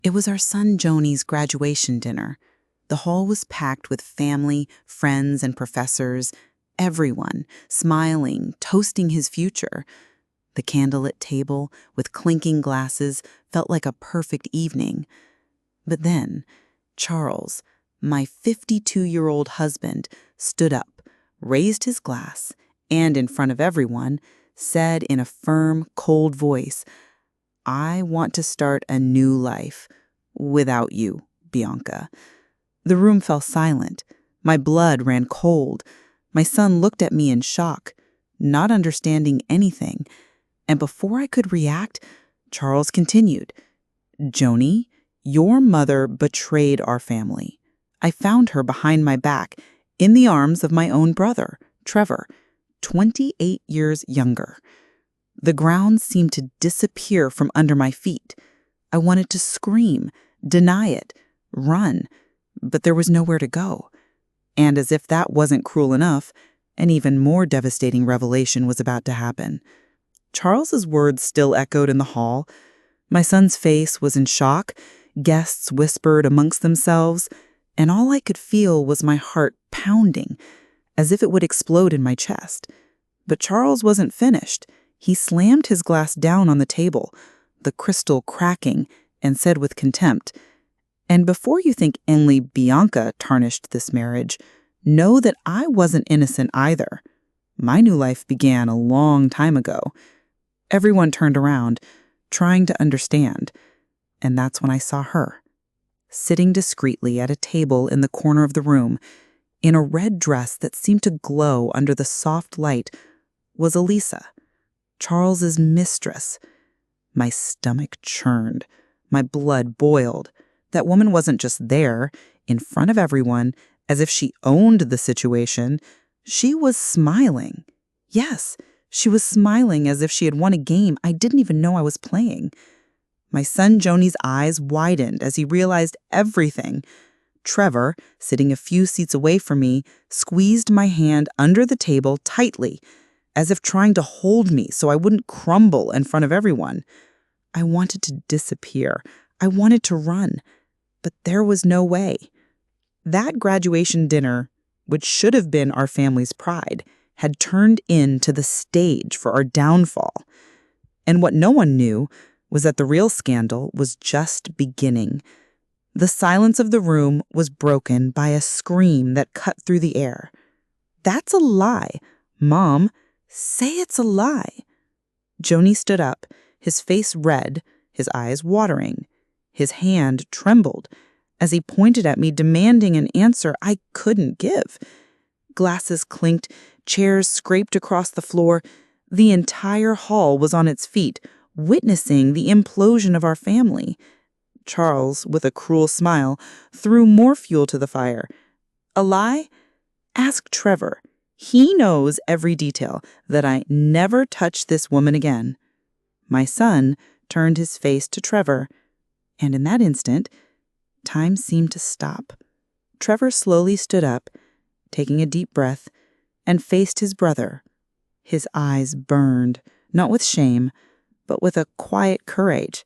It was our son Joni's graduation dinner. The hall was packed with family, friends, and professors, everyone smiling, toasting his future. The candlelit table, with clinking glasses, felt like a perfect evening. But then, Charles, my 52-year-old husband, stood up, raised his glass, and in front of everyone, said in a firm, cold voice, "I want to start a new life without you, Bianca." The room fell silent. My blood ran cold. My son looked at me in shock, not understanding anything. And before I could react, Charles continued, "Joni, your mother betrayed our family. I found her behind my back, in the arms of my own brother, Trevor, 28 years younger." The ground seemed to disappear from under my feet. I wanted to scream, deny it, run, but there was nowhere to go. And as if that wasn't cruel enough, an even more devastating revelation was about to happen. Charles's words still echoed in the hall. My son's face was in shock. Guests whispered amongst themselves, and all I could feel was my heart pounding, as if it would explode in my chest. But Charles wasn't finished. He slammed his glass down on the table, the crystal cracking, and said with contempt, "And before you think only Bianca tarnished this marriage, know that I wasn't innocent either. My new life began a long time ago." Everyone turned around, trying to understand, and that's when I saw her, sitting discreetly at a table in the corner of the room, in a red dress that seemed to glow under the soft light, was Elisa, Charles's mistress. My stomach churned. My blood boiled. That woman wasn't just there, in front of everyone, as if she owned the situation. She was smiling. Yes, she was smiling as if she had won a game I didn't even know I was playing. My son Joni's eyes widened as he realized everything. Trevor, sitting a few seats away from me, squeezed my hand under the table tightly, as if trying to hold me so I wouldn't crumble in front of everyone. I wanted to disappear. I wanted to run. But there was no way. That graduation dinner, which should have been our family's pride, had turned into the stage for our downfall. And what no one knew was that the real scandal was just beginning. The silence of the room was broken by a scream that cut through the air. "That's a lie. Mom, say it's a lie." Joni stood up, his face red, his eyes watering. His hand trembled as he pointed at me, demanding an answer I couldn't give. Glasses clinked, chairs scraped across the floor. The entire hall was on its feet, witnessing the implosion of our family. Charles, with a cruel smile, threw more fuel to the fire. "A lie? Ask Trevor. He knows every detail, that I never touched this woman again." My son turned his face to Trevor, and in that instant, time seemed to stop. Trevor slowly stood up, taking a deep breath, and faced his brother. His eyes burned, not with shame, but with a quiet courage.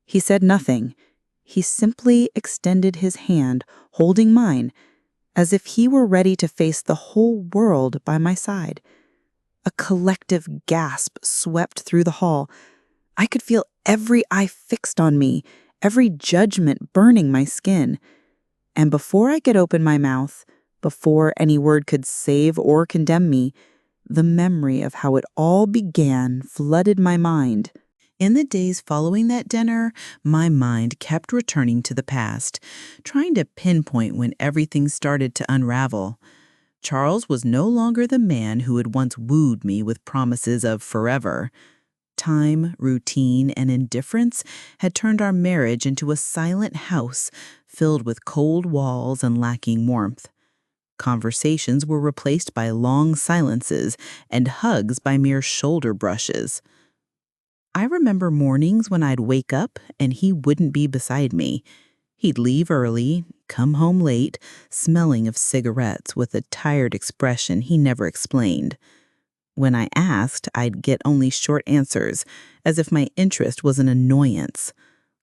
He said nothing. He simply extended his hand, holding mine, as if he were ready to face the whole world by my side. A collective gasp swept through the hall. I could feel every eye fixed on me, every judgment burning my skin. And before I could open my mouth, before any word could save or condemn me, the memory of how it all began flooded my mind. In the days following that dinner, my mind kept returning to the past, trying to pinpoint when everything started to unravel. Charles was no longer the man who had once wooed me with promises of forever. Time, routine, and indifference had turned our marriage into a silent house filled with cold walls and lacking warmth. Conversations were replaced by long silences and hugs by mere shoulder brushes. I remember mornings when I'd wake up and he wouldn't be beside me. He'd leave early, come home late, smelling of cigarettes with a tired expression he never explained. When I asked, I'd get only short answers, as if my interest was an annoyance.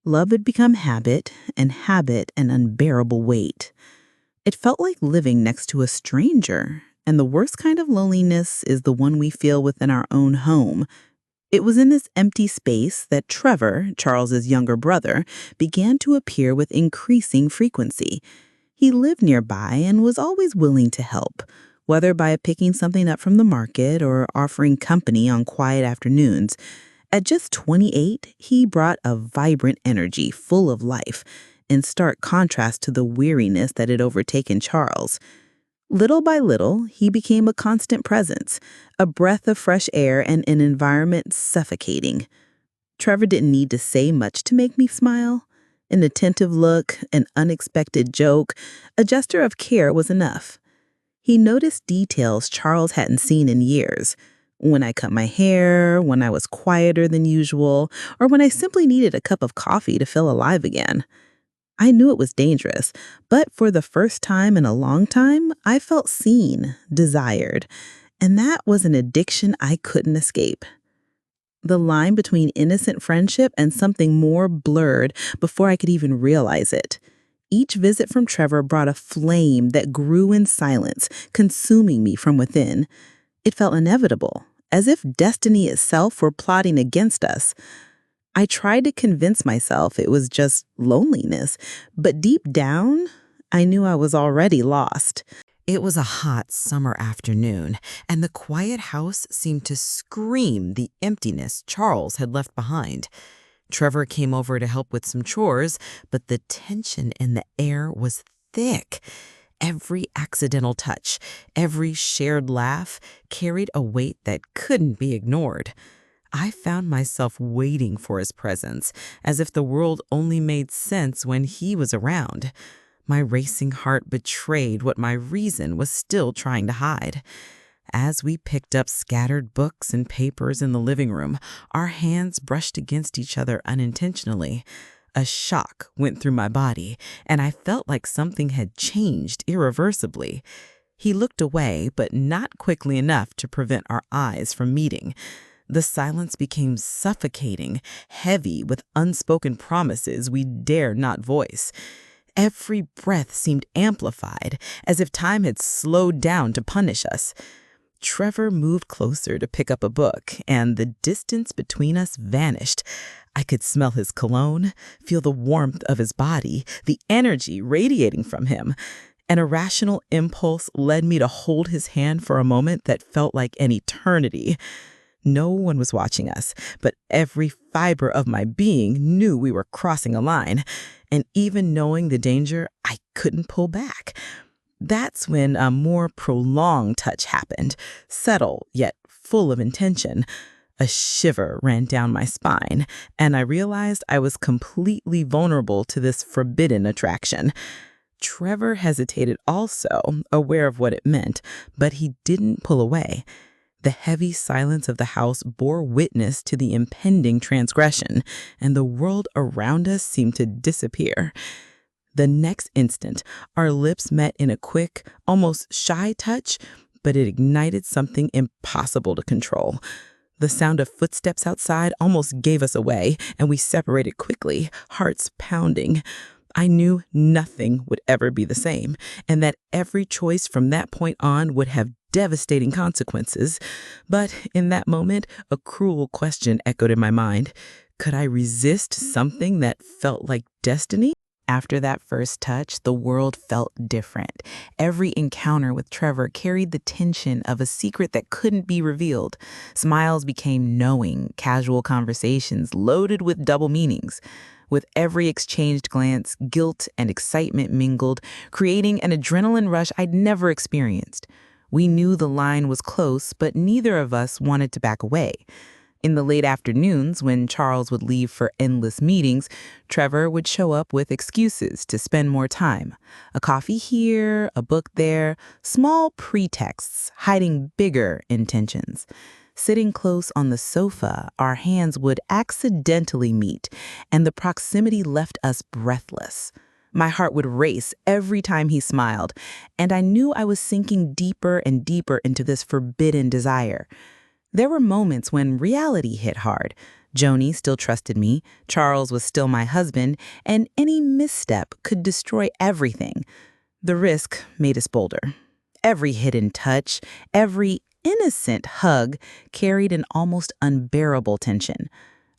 Love had become habit, and habit an unbearable weight. It felt like living next to a stranger, and the worst kind of loneliness is the one we feel within our own home. It was in this empty space that Trevor, Charles's younger brother, began to appear with increasing frequency. He lived nearby and was always willing to help, whether by picking something up from the market or offering company on quiet afternoons. At just 28, he brought a vibrant energy full of life, in stark contrast to the weariness that had overtaken Charles. Little by little, he became a constant presence, a breath of fresh air and an environment suffocating. Trevor didn't need to say much to make me smile. An attentive look, an unexpected joke, a gesture of care was enough. He noticed details Charles hadn't seen in years. When I cut my hair, when I was quieter than usual, or when I simply needed a cup of coffee to feel alive again. I knew it was dangerous, but for the first time in a long time, I felt seen, desired, and that was an addiction I couldn't escape. The line between innocent friendship and something more blurred before I could even realize it. Each visit from Trevor brought a flame that grew in silence, consuming me from within. It felt inevitable, as if destiny itself were plotting against us. I tried to convince myself it was just loneliness, but deep down, I knew I was already lost. It was a hot summer afternoon, and the quiet house seemed to scream the emptiness Charles had left behind. Trevor came over to help with some chores, but the tension in the air was thick. Every accidental touch, every shared laugh carried a weight that couldn't be ignored. I found myself waiting for his presence, as if the world only made sense when he was around. My racing heart betrayed what my reason was still trying to hide. As we picked up scattered books and papers in the living room, our hands brushed against each other unintentionally. A shock went through my body, and I felt like something had changed irreversibly. He looked away, but not quickly enough to prevent our eyes from meeting. The silence became suffocating, heavy with unspoken promises we dared not voice. Every breath seemed amplified, as if time had slowed down to punish us. Trevor moved closer to pick up a book, and the distance between us vanished. I could smell his cologne, feel the warmth of his body, the energy radiating from him. An irrational impulse led me to hold his hand for a moment that felt like an eternity. No one was watching us, but every fiber of my being knew we were crossing a line. And even knowing the danger, I couldn't pull back. That's when a more prolonged touch happened, subtle yet full of intention. A shiver ran down my spine, and I realized I was completely vulnerable to this forbidden attraction. Trevor hesitated also, aware of what it meant, but he didn't pull away. The heavy silence of the house bore witness to the impending transgression, and the world around us seemed to disappear. The next instant, our lips met in a quick, almost shy touch, but it ignited something impossible to control. The sound of footsteps outside almost gave us away, and we separated quickly, hearts pounding. I knew nothing would ever be the same, and that every choice from that point on would have devastating consequences. But in that moment, a cruel question echoed in my mind. Could I resist something that felt like destiny? After that first touch, the world felt different. Every encounter with Trevor carried the tension of a secret that couldn't be revealed. Smiles became knowing, casual conversations loaded with double meanings. With every exchanged glance, guilt and excitement mingled, creating an adrenaline rush I'd never experienced. We knew the line was close, but neither of us wanted to back away. In the late afternoons, when Charles would leave for endless meetings, Trevor would show up with excuses to spend more time. A coffee here, a book there, small pretexts hiding bigger intentions. Sitting close on the sofa, our hands would accidentally meet, and the proximity left us breathless. My heart would race every time he smiled, and I knew I was sinking deeper and deeper into this forbidden desire. There were moments when reality hit hard, Joni still trusted me, Charles was still my husband, and any misstep could destroy everything. The risk made us bolder. Every hidden touch, every innocent hug carried an almost unbearable tension.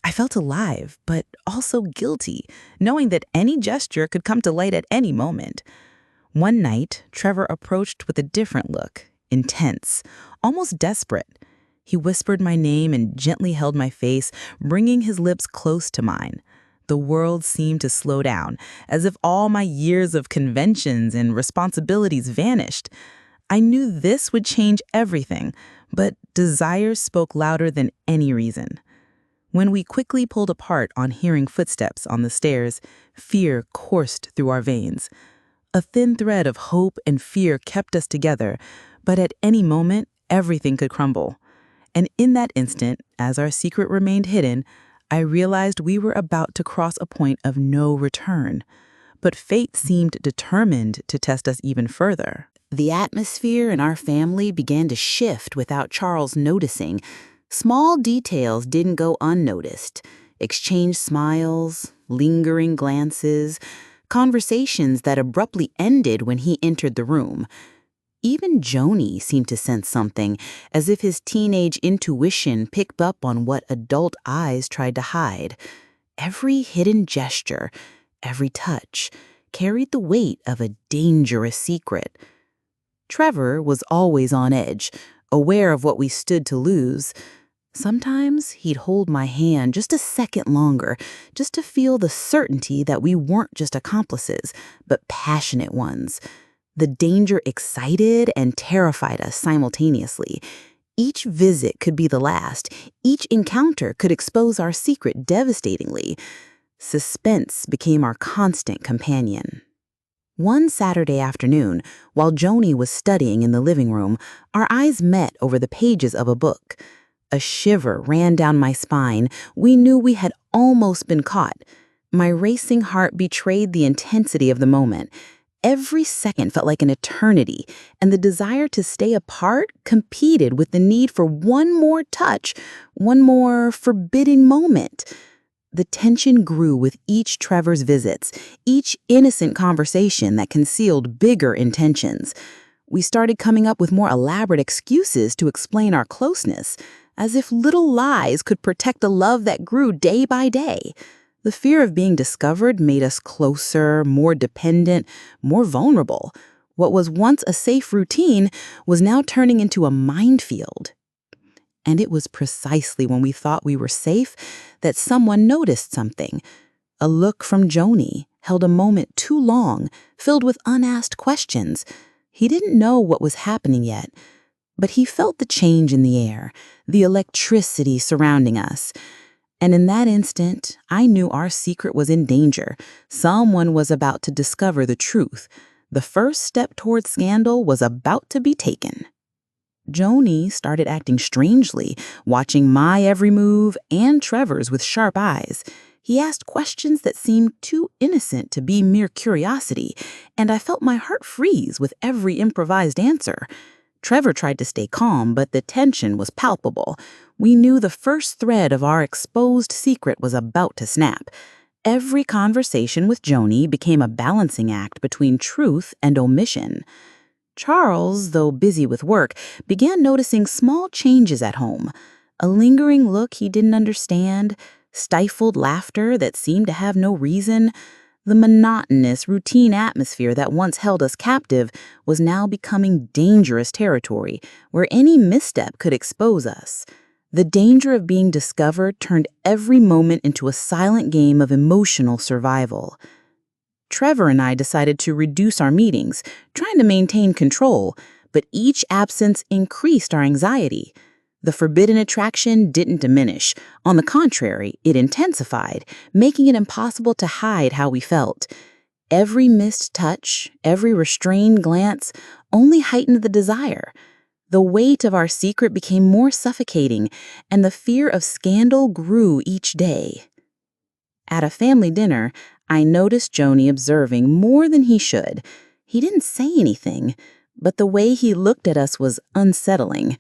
I felt alive, but also guilty, knowing that any gesture could come to light at any moment. One night, Trevor approached with a different look, intense, almost desperate. He whispered my name and gently held my face, bringing his lips close to mine. The world seemed to slow down, as if all my years of conventions and responsibilities vanished. I knew this would change everything, but desire spoke louder than any reason. When we quickly pulled apart on hearing footsteps on the stairs, fear coursed through our veins. A thin thread of hope and fear kept us together, but at any moment, everything could crumble. And in that instant, as our secret remained hidden, I realized we were about to cross a point of no return. But fate seemed determined to test us even further. The atmosphere in our family began to shift without Charles noticing. Small details didn't go unnoticed. Exchanged smiles, lingering glances, conversations that abruptly ended when he entered the room. Even Joni seemed to sense something, as if his teenage intuition picked up on what adult eyes tried to hide. Every hidden gesture, every touch, carried the weight of a dangerous secret. Trevor was always on edge, aware of what we stood to lose. Sometimes he'd hold my hand just a second longer, just to feel the certainty that we weren't just accomplices, but passionate ones. The danger excited and terrified us simultaneously. Each visit could be the last. Each encounter could expose our secret devastatingly. Suspense became our constant companion. One Saturday afternoon, while Joni was studying in the living room, our eyes met over the pages of a book. A shiver ran down my spine. We knew we had almost been caught. My racing heart betrayed the intensity of the moment. Every second felt like an eternity, and the desire to stay apart competed with the need for one more touch, one more forbidden moment. The tension grew with each Trevor's visits, each innocent conversation that concealed bigger intentions. We started coming up with more elaborate excuses to explain our closeness, as if little lies could protect a love that grew day by day. The fear of being discovered made us closer, more dependent, more vulnerable. What was once a safe routine was now turning into a minefield. And it was precisely when we thought we were safe that someone noticed something. A look from Joni held a moment too long, filled with unasked questions. He didn't know what was happening yet, but he felt the change in the air, the electricity surrounding us. And in that instant, I knew our secret was in danger. Someone was about to discover the truth. The first step towards scandal was about to be taken. Joni started acting strangely, watching my every move and Trevor's with sharp eyes. He asked questions that seemed too innocent to be mere curiosity, and I felt my heart freeze with every improvised answer. Trevor tried to stay calm, but the tension was palpable. We knew the first thread of our exposed secret was about to snap. Every conversation with Joni became a balancing act between truth and omission. Charles, though busy with work, began noticing small changes at home. A lingering look he didn't understand, stifled laughter that seemed to have no reason. The monotonous, routine atmosphere that once held us captive was now becoming dangerous territory, where any misstep could expose us. The danger of being discovered turned every moment into a silent game of emotional survival. Trevor and I decided to reduce our meetings, trying to maintain control, but each absence increased our anxiety. The forbidden attraction didn't diminish. On the contrary, it intensified, making it impossible to hide how we felt. Every missed touch, every restrained glance only heightened the desire. The weight of our secret became more suffocating, and the fear of scandal grew each day. At a family dinner, I noticed Joni observing more than he should. He didn't say anything, but the way he looked at us was unsettling.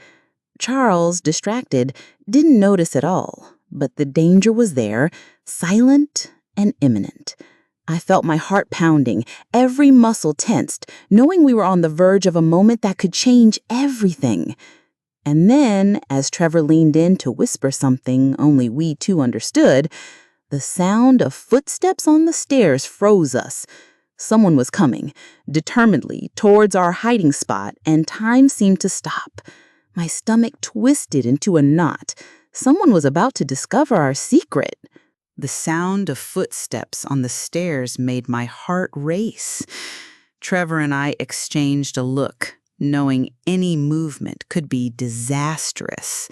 Charles, distracted, didn't notice at all, But the danger was there, silent and imminent. I felt my heart pounding, every muscle tensed, knowing we were on the verge of a moment that could change everything. And then, as Trevor leaned in to whisper something only we two understood, the sound of footsteps on the stairs froze us. Someone was coming, determinedly, towards our hiding spot, and time seemed to stop. My stomach twisted into a knot. Someone was about to discover our secret. The sound of footsteps on the stairs made my heart race. Trevor and I exchanged a look, knowing any movement could be disastrous.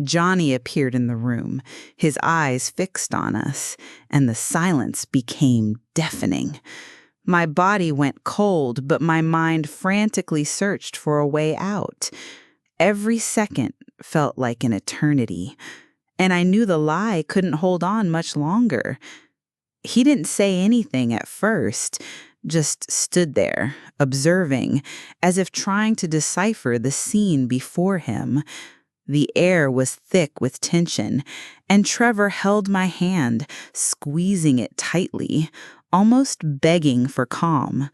Johnny appeared in the room, his eyes fixed on us, and the silence became deafening. My body went cold, but my mind frantically searched for a way out. Every second felt like an eternity, and I knew the lie couldn't hold on much longer. He didn't say anything at first, just stood there, observing, as if trying to decipher the scene before him. The air was thick with tension, and Trevor held my hand, squeezing it tightly, almost begging for calm.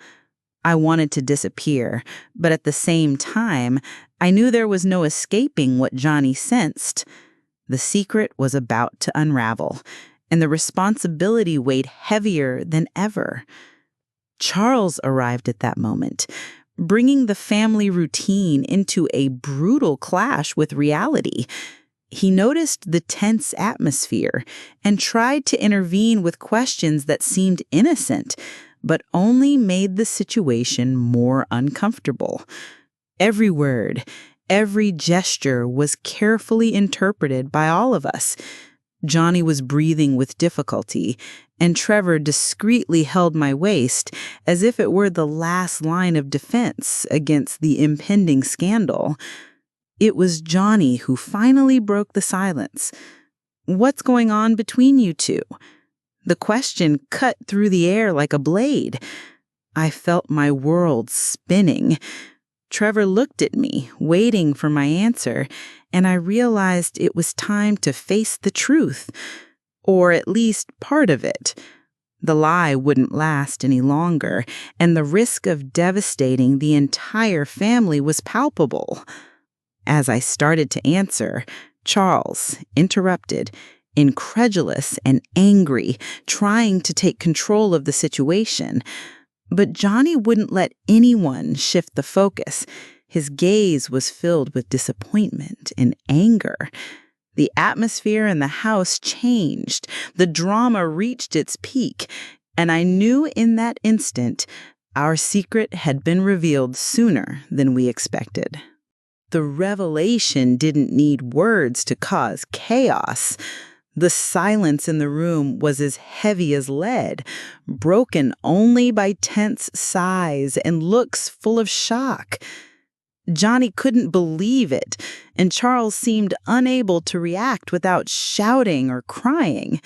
I wanted to disappear, but at the same time, I knew there was no escaping what Johnny sensed. The secret was about to unravel, and the responsibility weighed heavier than ever. Charles arrived at that moment, bringing the family routine into a brutal clash with reality. He noticed the tense atmosphere and tried to intervene with questions that seemed innocent, but only made the situation more uncomfortable. Every word, every gesture was carefully interpreted by all of us. Johnny was breathing with difficulty, and Trevor discreetly held my waist as if it were the last line of defense against the impending scandal. It was Johnny who finally broke the silence. "What's going on between you two?" The question cut through the air like a blade. I felt my world spinning. Trevor looked at me, waiting for my answer, and I realized it was time to face the truth, or at least part of it. The lie wouldn't last any longer, and the risk of devastating the entire family was palpable. As I started to answer, Charles interrupted, incredulous and angry, trying to take control of the situation. But Johnny wouldn't let anyone shift the focus. His gaze was filled with disappointment and anger. The atmosphere in the house changed. The drama reached its peak, and I knew in that instant our secret had been revealed sooner than we expected. The revelation didn't need words to cause chaos. The silence in the room was as heavy as lead, broken only by tense sighs and looks full of shock. Johnny couldn't believe it, and Charles seemed unable to react without shouting or crying.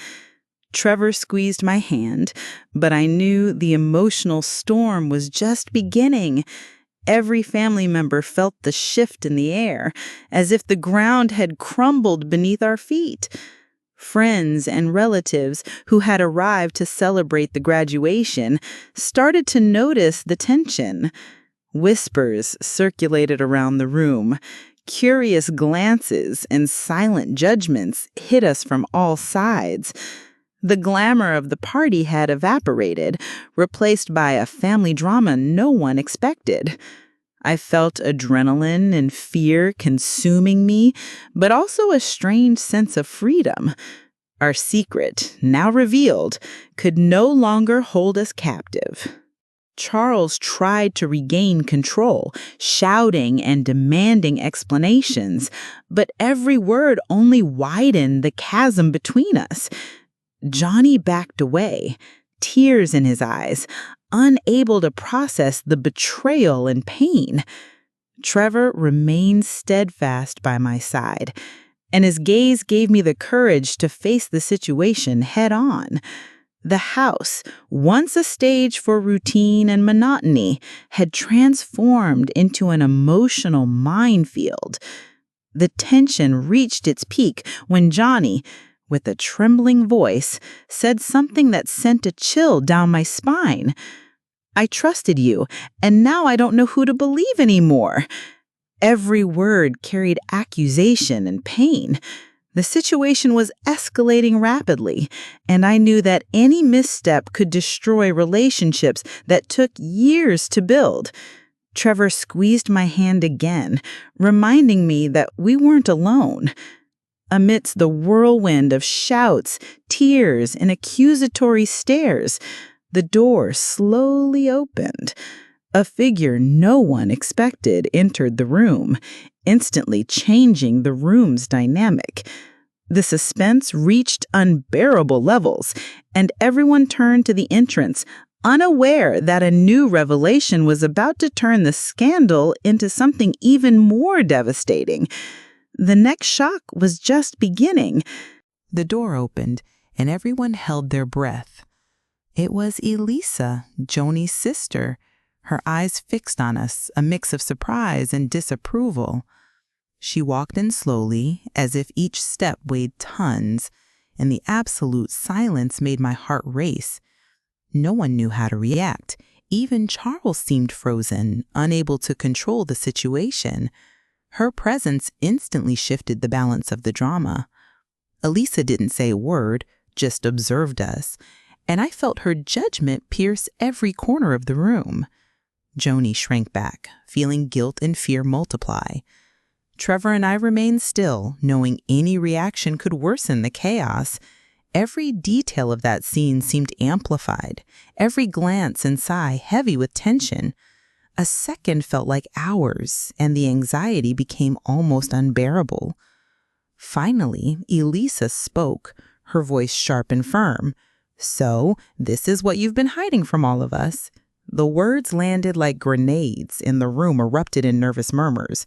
Trevor squeezed my hand, but I knew the emotional storm was just beginning. Every family member felt the shift in the air, as if the ground had crumbled beneath our feet. Friends and relatives who had arrived to celebrate the graduation started to notice the tension. Whispers circulated around the room. Curious glances and silent judgments hit us from all sides. The glamour of the party had evaporated, replaced by a family drama no one expected. I felt adrenaline and fear consuming me, but also a strange sense of freedom. Our secret, now revealed, could no longer hold us captive. Charles tried to regain control, shouting and demanding explanations, but every word only widened the chasm between us. Johnny backed away, tears in his eyes, unable to process the betrayal and pain. Trevor remained steadfast by my side, and his gaze gave me the courage to face the situation head on. The house, once a stage for routine and monotony, had transformed into an emotional minefield. The tension reached its peak when Johnny, with a trembling voice, said something that sent a chill down my spine. "I trusted you, and now I don't know who to believe anymore." Every word carried accusation and pain. The situation was escalating rapidly, and I knew that any misstep could destroy relationships that took years to build. Trevor squeezed my hand again, reminding me that we weren't alone. Amidst the whirlwind of shouts, tears, and accusatory stares, the door slowly opened. A figure no one expected entered the room, instantly changing the room's dynamic. The suspense reached unbearable levels, and everyone turned to the entrance, unaware that a new revelation was about to turn the scandal into something even more devastating. The next shock was just beginning. The door opened, and everyone held their breath. It was Elisa, Joni's sister, her eyes fixed on us, a mix of surprise and disapproval. She walked in slowly, as if each step weighed tons, and the absolute silence made my heart race. No one knew how to react. Even Charles seemed frozen, unable to control the situation. Her presence instantly shifted the balance of the drama. Elisa didn't say a word, just observed us, and I felt her judgment pierce every corner of the room. Joni shrank back, feeling guilt and fear multiply. Trevor and I remained still, knowing any reaction could worsen the chaos. Every detail of that scene seemed amplified, every glance and sigh heavy with tension. A second felt like hours, and the anxiety became almost unbearable. Finally, Elisa spoke, her voice sharp and firm. "So, this is what you've been hiding from all of us." The words landed like grenades, and the room erupted in nervous murmurs.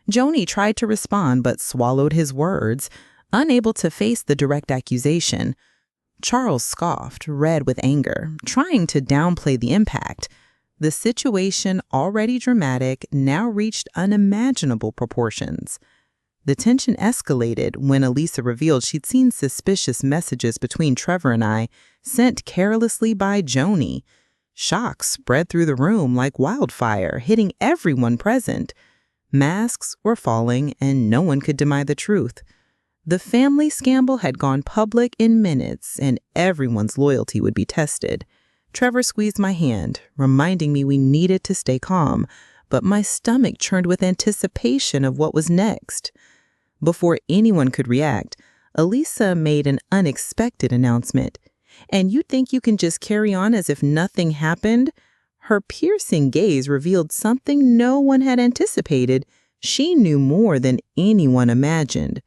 Joni tried to respond but swallowed his words, unable to face the direct accusation. Charles scoffed, red with anger, trying to downplay the impact. The situation, already dramatic, now reached unimaginable proportions. The tension escalated when Elisa revealed she'd seen suspicious messages between Trevor and I, sent carelessly by Joni. Shock spread through the room like wildfire, hitting everyone present. Masks were falling, and no one could deny the truth. The family scandal had gone public in minutes, and everyone's loyalty would be tested. Trevor squeezed my hand, reminding me we needed to stay calm, but my stomach churned with anticipation of what was next. Before anyone could react, Elisa made an unexpected announcement. "And you think you can just carry on as if nothing happened?" Her piercing gaze revealed something no one had anticipated. She knew more than anyone imagined.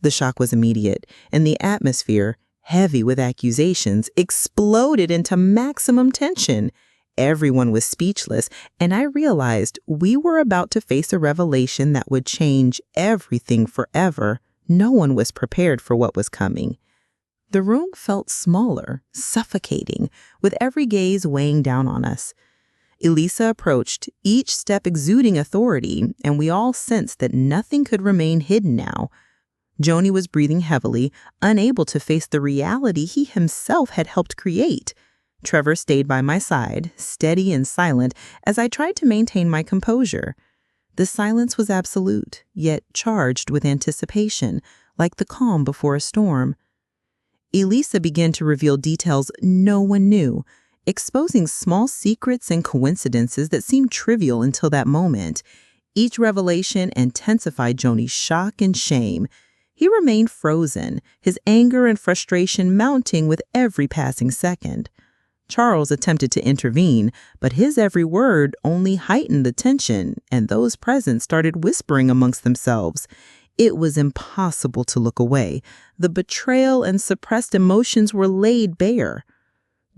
The shock was immediate, and the atmosphere, heavy with accusations, exploded into maximum tension. Everyone was speechless, and I realized we were about to face a revelation that would change everything forever. No one was prepared for what was coming. The room felt smaller, suffocating, with every gaze weighing down on us. Elisa approached, each step exuding authority, and we all sensed that nothing could remain hidden now. Joni was breathing heavily, unable to face the reality he himself had helped create. Trevor stayed by my side, steady and silent, as I tried to maintain my composure. The silence was absolute, yet charged with anticipation, like the calm before a storm. Elisa began to reveal details no one knew, exposing small secrets and coincidences that seemed trivial until that moment. Each revelation intensified Joni's shock and shame. He remained frozen, his anger and frustration mounting with every passing second. Charles attempted to intervene, but his every word only heightened the tension, and those present started whispering amongst themselves. It was impossible to look away. The betrayal and suppressed emotions were laid bare.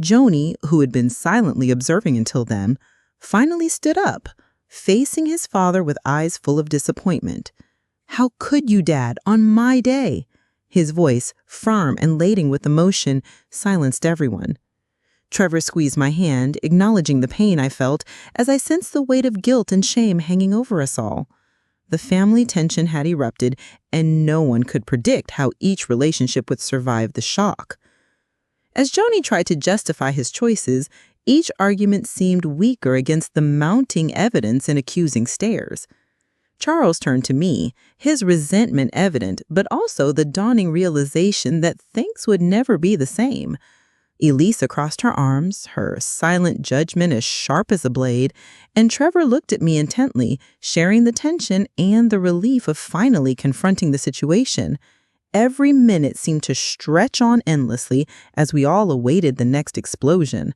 Joni, who had been silently observing until then, finally stood up, facing his father with eyes full of disappointment. "How could you, Dad, on my day?" His voice, firm and laden with emotion, silenced everyone. Trevor squeezed my hand, acknowledging the pain I felt as I sensed the weight of guilt and shame hanging over us all. The family tension had erupted, and no one could predict how each relationship would survive the shock. As Joni tried to justify his choices, each argument seemed weaker against the mounting evidence and accusing stares. Charles turned to me, his resentment evident, but also the dawning realization that things would never be the same. Elisa crossed her arms, her silent judgment as sharp as a blade, and Trevor looked at me intently, sharing the tension and the relief of finally confronting the situation. Every minute seemed to stretch on endlessly as we all awaited the next explosion.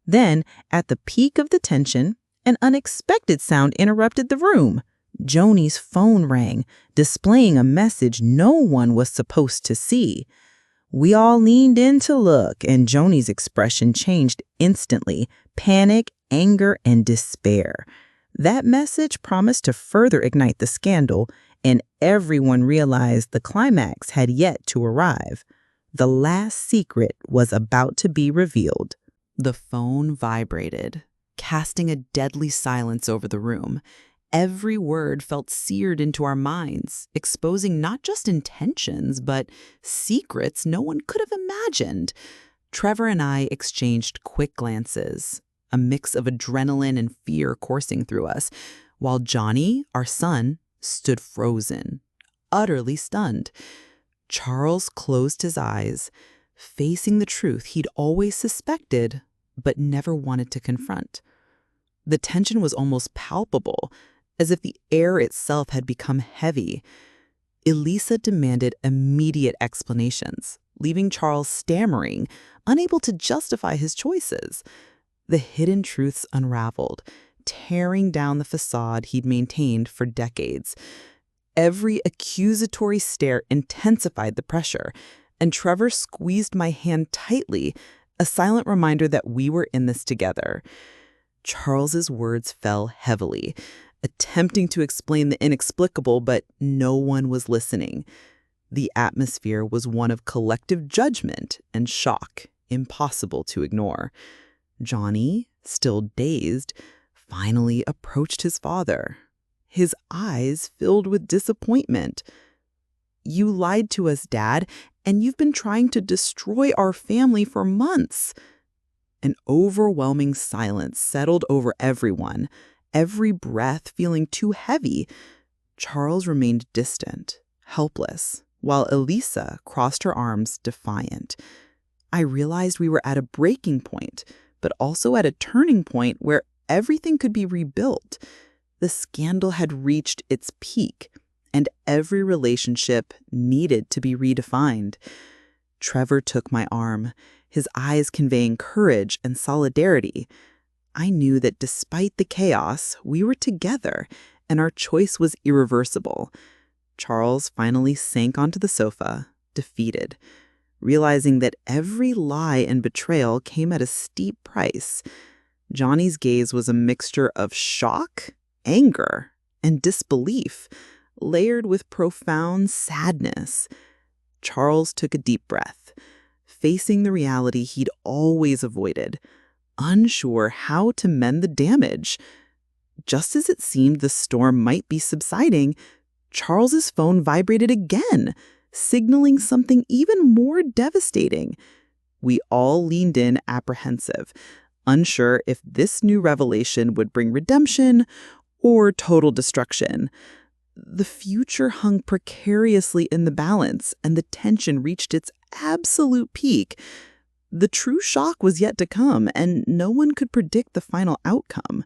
Then, at the peak of the tension, an unexpected sound interrupted the room. Joni's phone rang, displaying a message no one was supposed to see. We all leaned in to look, and Joni's expression changed instantly: panic, anger, and despair. That message promised to further ignite the scandal, and everyone realized the climax had yet to arrive. The last secret was about to be revealed. The phone vibrated, casting a deadly silence over the room. Every word felt seared into our minds, exposing not just intentions, but secrets no one could have imagined. Trevor and I exchanged quick glances, a mix of adrenaline and fear coursing through us, while Johnny, our son, stood frozen, utterly stunned. Charles closed his eyes, facing the truth he'd always suspected, but never wanted to confront. The tension was almost palpable, as if the air itself had become heavy. Elisa demanded immediate explanations, leaving Charles stammering, unable to justify his choices. The hidden truths unraveled, tearing down the facade he'd maintained for decades. Every accusatory stare intensified the pressure, and Trevor squeezed my hand tightly, a silent reminder that we were in this together. Charles's words fell heavily, attempting to explain the inexplicable, but no one was listening. The atmosphere was one of collective judgment and shock, impossible to ignore. Johnny, still dazed, finally approached his father, his eyes filled with disappointment. "You lied to us, Dad, and you've been trying to destroy our family for months." An overwhelming silence settled over everyone, every breath feeling too heavy. Charles remained distant, helpless, while Elisa crossed her arms, defiant. I realized we were at a breaking point, but also at a turning point where everything could be rebuilt. The scandal had reached its peak, and every relationship needed to be redefined. Trevor took my arm, his eyes conveying courage and solidarity. I knew that despite the chaos, we were together, and our choice was irreversible. Charles finally sank onto the sofa, defeated, realizing that every lie and betrayal came at a steep price. Johnny's gaze was a mixture of shock, anger, and disbelief, layered with profound sadness. Charles took a deep breath, facing the reality he'd always avoided, unsure how to mend the damage. Just as it seemed the storm might be subsiding, Charles's phone vibrated again, signaling something even more devastating. We all leaned in apprehensive, unsure if this new revelation would bring redemption or total destruction. The future hung precariously in the balance, and the tension reached its absolute peak. The true shock was yet to come, and no one could predict the final outcome.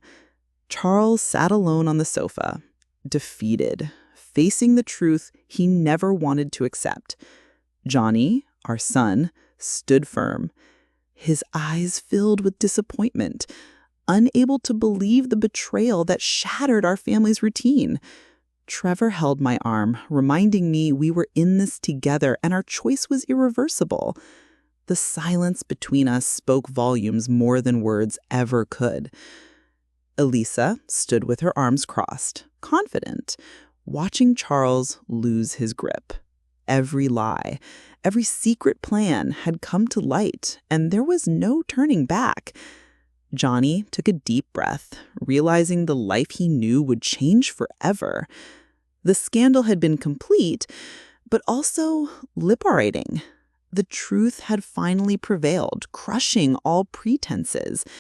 Charles sat alone on the sofa, defeated, facing the truth he never wanted to accept. Johnny, our son, stood firm, his eyes filled with disappointment, unable to believe the betrayal that shattered our family's routine. Trevor held my arm, reminding me we were in this together and our choice was irreversible. The silence between us spoke volumes more than words ever could. Elisa stood with her arms crossed, confident, watching Charles lose his grip. Every lie, every secret plan had come to light, and there was no turning back. Johnny took a deep breath, realizing the life he knew would change forever. The scandal had been complete, but also liberating. The truth had finally prevailed, crushing all pretenses.